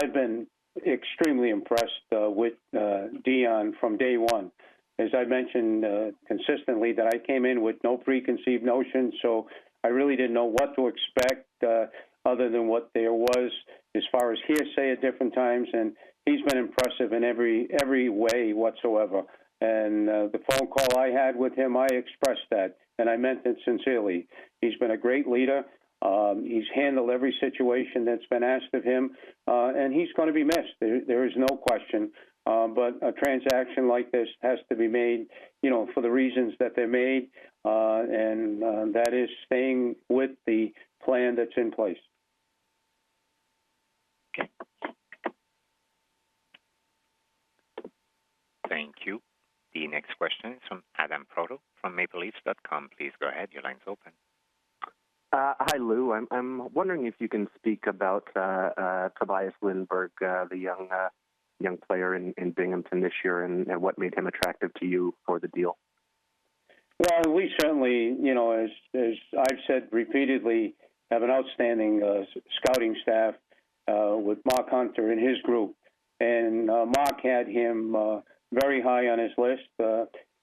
I've been extremely impressed with Dion from day one. As I mentioned consistently, that I came in with no preconceived notions, so I really didn't know what to expect other than what there was as far as hearsay at different times, and he's been impressive in every way whatsoever. And the phone call I had with him, I expressed that, and I meant it sincerely. He's been a great leader. He's handled every situation that's been asked of him, and he's going to be missed. There is no question. But a transaction like this has to be made, for the reasons that they're made, and that is staying with the plan that's in place. Okay. Thank you. The next question is from Adam Proto from MapleLeafs.com. Please go ahead. Your line's open. Hi, Lou. I'm wondering if you can speak about Tobias Lindberg, the young player in Binghamton this year, and what made him attractive to you for the deal. Well, we certainly, as I've said repeatedly, have an outstanding scouting staff with Mark Hunter and his group. And Mark had him very high on his list.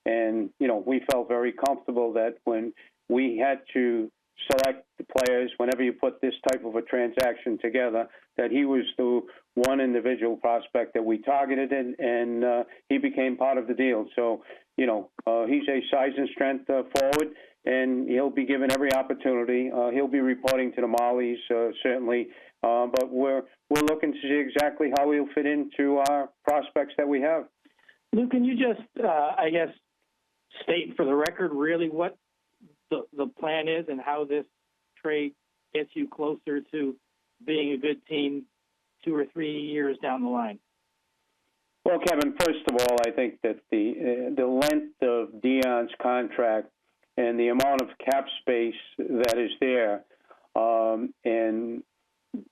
And, we felt very comfortable that when we had to select the players, whenever you put this type of a transaction together, that he was the one individual prospect that we targeted, and he became part of the deal. So, he's a size and strength forward, and he'll be given every opportunity. He'll be reporting to the Marlies, certainly, but we're looking to see exactly how he'll fit into our prospects that we have. Lou, can you just, state for the record really what the plan is and how this trade gets you closer to being a good team 2 or 3 years down the line? Well, Kevin, first of all, I think that the length of Dion's contract and the amount of cap space that is there, and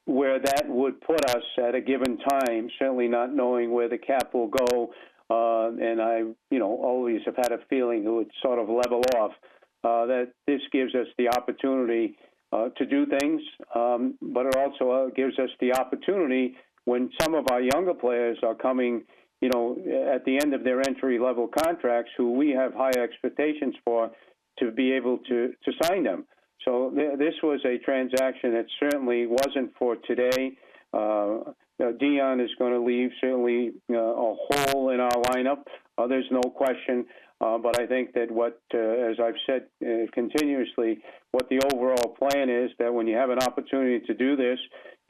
where that would put us at a given time, certainly not knowing where the cap will go, and I, always have had a feeling it would sort of level off, that this gives us the opportunity to do things, but it also gives us the opportunity when some of our younger players are coming, at the end of their entry-level contracts, who we have high expectations for, to be able to sign them. So this was a transaction that certainly wasn't for today. Dion is going to leave certainly a hole in our lineup. There's no question. But I think that as I've said continuously, what the overall plan is, that when you have an opportunity to do this,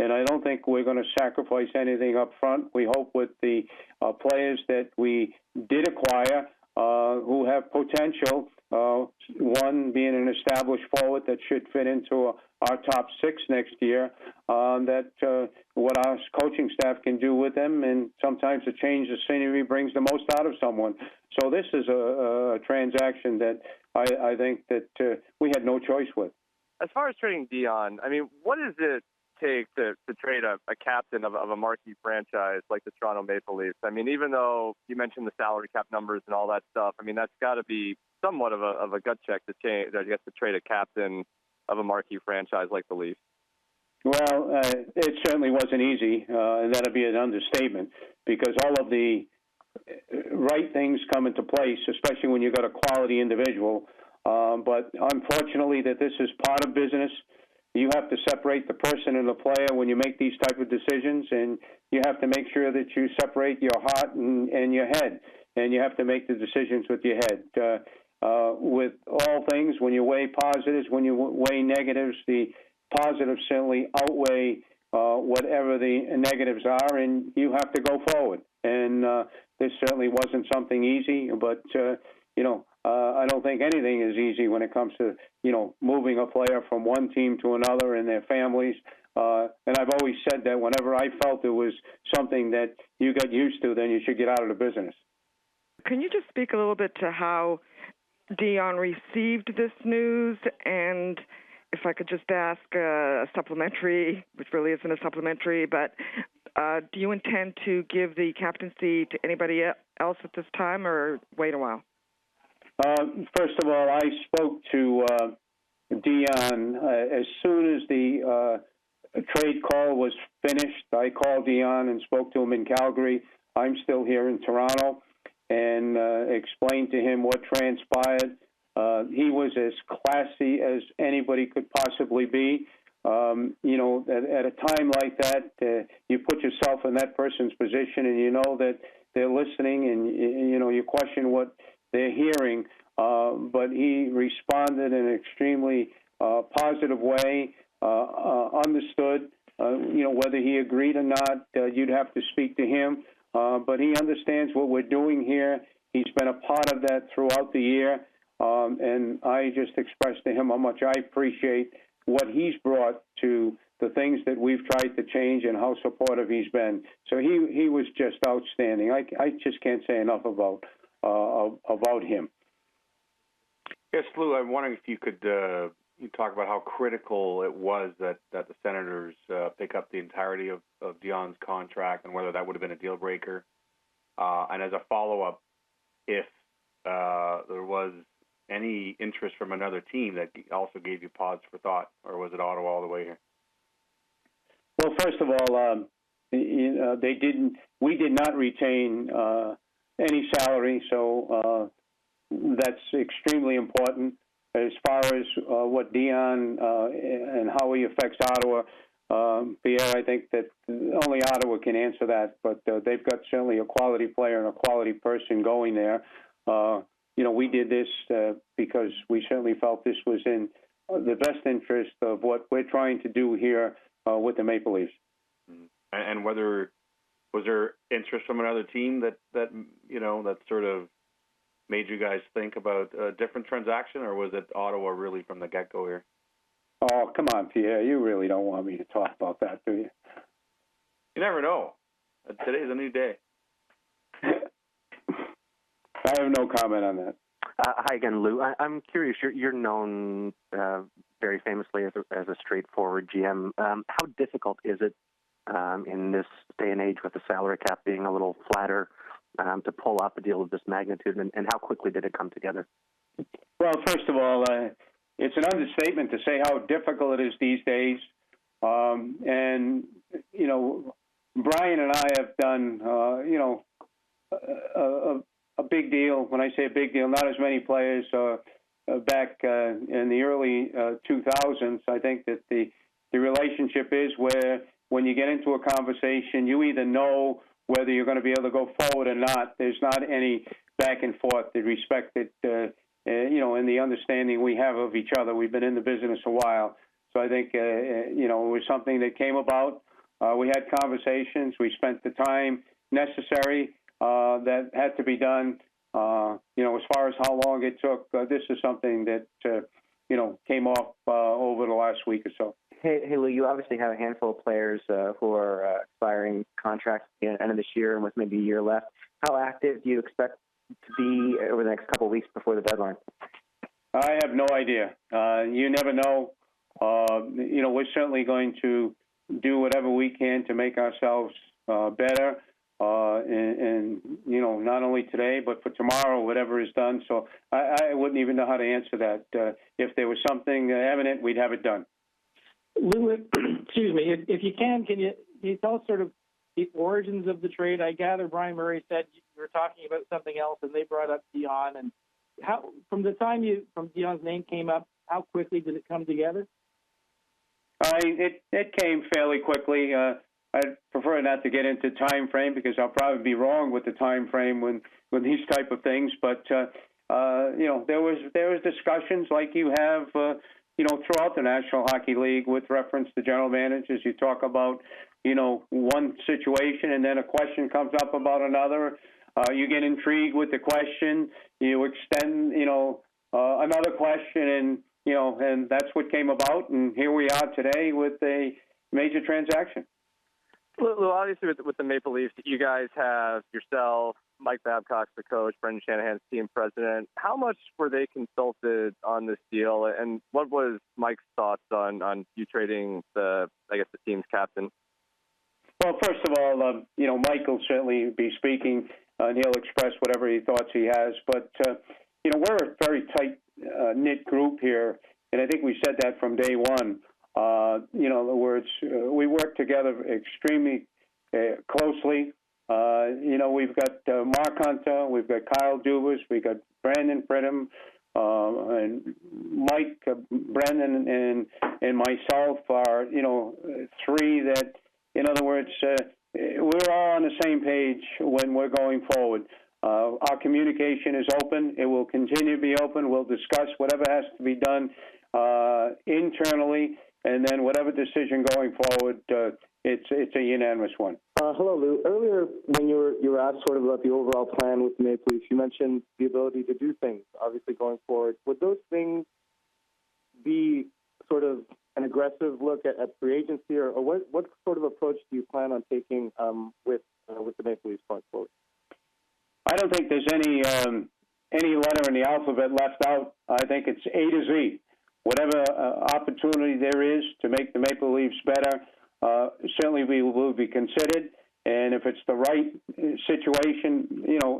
and I don't think we're going to sacrifice anything up front. We hope with the players that we did acquire who have potential, one being an established forward that should fit into our top 6 next year, that what our coaching staff can do with them, and sometimes a change of scenery brings the most out of someone. So this is a transaction that I think that we had no choice with. As far as trading Dion, what does it take to trade a captain of a marquee franchise like the Toronto Maple Leafs? Even though you mentioned the salary cap numbers and all that stuff, that's got to be somewhat of a gut check to trade a captain of a marquee franchise like the Leafs. Well, it certainly wasn't easy, and that'd be an understatement, because all of the right things come into place, especially when you've got a quality individual. But unfortunately, that this is part of business. You have to separate the person and the player when you make these type of decisions, and you have to make sure that you separate your heart and your head, and you have to make the decisions with your head. With all things, when you weigh positives, when you weigh negatives, the positives certainly outweigh whatever the negatives are, and you have to go forward. And this certainly wasn't something easy, but, I don't think anything is easy when it comes to, moving a player from one team to another and their families. And I've always said that whenever I felt it was something that you got used to, then you should get out of the business. Can you just speak a little bit to how Dion received this news? And if I could just ask a supplementary, which really isn't a supplementary, but do you intend to give the captaincy to anybody else at this time, or wait a while? First of all, I spoke to Dion as soon as the trade call was finished, I called Dion and spoke to him in Calgary. I'm still here in Toronto, and explained to him what transpired. He was as classy as anybody could possibly be. At a time like that, you put yourself in that person's position, and you know that they're listening, and you question what they're hearing. But he responded in an extremely positive way. Understood, whether he agreed or not, you'd have to speak to him. But he understands what we're doing here. He's been a part of that throughout the year. And I just expressed to him how much I appreciate what he's brought to the things that we've tried to change and how supportive he's been. So he was just outstanding. I just can't say enough about him. Yes, Lou, I'm wondering if you could you talk about how critical it was that the Senators pick up the entirety of Dion's contract and whether that would have been a deal breaker. And as a follow-up, if there was any interest from another team that also gave you pause for thought, or was it Ottawa all the way here? Well, first of all, we did not retain any salary, so that's extremely important. As far as what Dion and how he affects Ottawa, Pierre, I think that only Ottawa can answer that, but they've got certainly a quality player and a quality person going there. We did this because we certainly felt this was in the best interest of what we're trying to do here with the Maple Leafs. And whether was there interest from another team that sort of made you guys think about a different transaction, or was it Ottawa really from the get-go here? Oh, come on, Pierre. You really don't want me to talk about that, do you? You never know. Today's a new day. I have no comment on that. Hi again, Lou. I'm curious. You're known very famously as a straightforward GM. How difficult is it in this day and age with the salary cap being a little flatter to pull off a deal of this magnitude, and how quickly did it come together? Well, first of all, it's an understatement to say how difficult it is these days. And, Brian and I have done, a big deal. When I say a big deal, not as many players back in the early 2000s. I think that the relationship is where when you get into a conversation, you either know whether you're going to be able to go forward or not. There's not any back and forth. The respect that, and the understanding we have of each other. We've been in the business a while. So I think, it was something that came about. We had conversations. We spent the time necessary that had to be done. As far as how long it took, this is something that, came off over the last week or so. Hey, Lou, you obviously have a handful of players who are expiring contracts at the end of this year and with maybe a year left. How active do you expect to be over the next couple of weeks before the deadline? I have no idea. You never know. We're certainly going to do whatever we can to make ourselves better. And not only today, but for tomorrow, whatever is done. So I wouldn't even know how to answer that. If there was something evident, we'd have it done. Lou, excuse me, if you can you tell us sort of the origins of the trade? I gather Brian Murray said you were talking about something else, and they brought up Dion. And how, from the time from Dion's name came up, how quickly did it come together? It came fairly quickly. I'd prefer not to get into time frame because I'll probably be wrong with the time frame when these type of things. But there was discussions like you have throughout the National Hockey League with reference to general managers. You talk about one situation and then a question comes up about another. You get intrigued with the question. You extend another question, and that's what came about. And here we are today with a major transaction. Well, obviously, with the Maple Leafs, you guys have yourself, Mike Babcock's the coach, Brendan Shanahan's team president. How much were they consulted on this deal, and what was Mike's thoughts on you trading the team's captain? Well, first of all, Mike will certainly be speaking, and he'll express whatever thoughts he has. But we're a very tight knit group here, and I think we said that from day one. In other words, we work together extremely closely. We've got Mark Hunter, we've got Kyle Dubas, we've got Brandon Pridham, and Mike, Brendan, and myself are, three that, in other words, we're all on the same page when we're going forward. Our communication is open. It will continue to be open. We'll discuss whatever has to be done internally, and then whatever decision going forward, it's a unanimous one. Hello, Lou. Earlier, when you were asked sort of about the overall plan with the Maple Leafs, you mentioned the ability to do things, obviously, going forward. Would those things be sort of an aggressive look at free agency, or what sort of approach do you plan on taking with the Maple Leafs going forward? I don't think there's any letter in the alphabet left out. I think it's A to Z. Whatever opportunity there is to make the Maple Leafs better, certainly we will be considered. And if it's the right situation,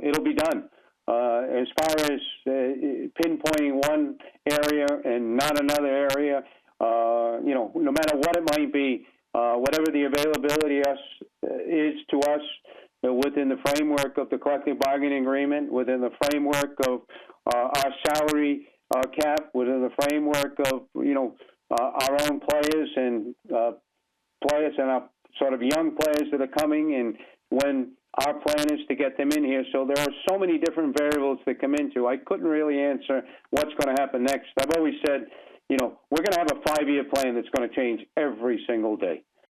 it'll be done. As far as pinpointing one area and not another area, no matter what it might be, whatever the availability is to us within the framework of the collective bargaining agreement, within the framework of our salary cap, within the framework of our own players and our sort of young players that are coming, and when our plan is to get them in here. So there are so many different variables that come into. I couldn't really answer what's going to happen next. I've always said, we're going to have a 5-year plan that's going to change every single day.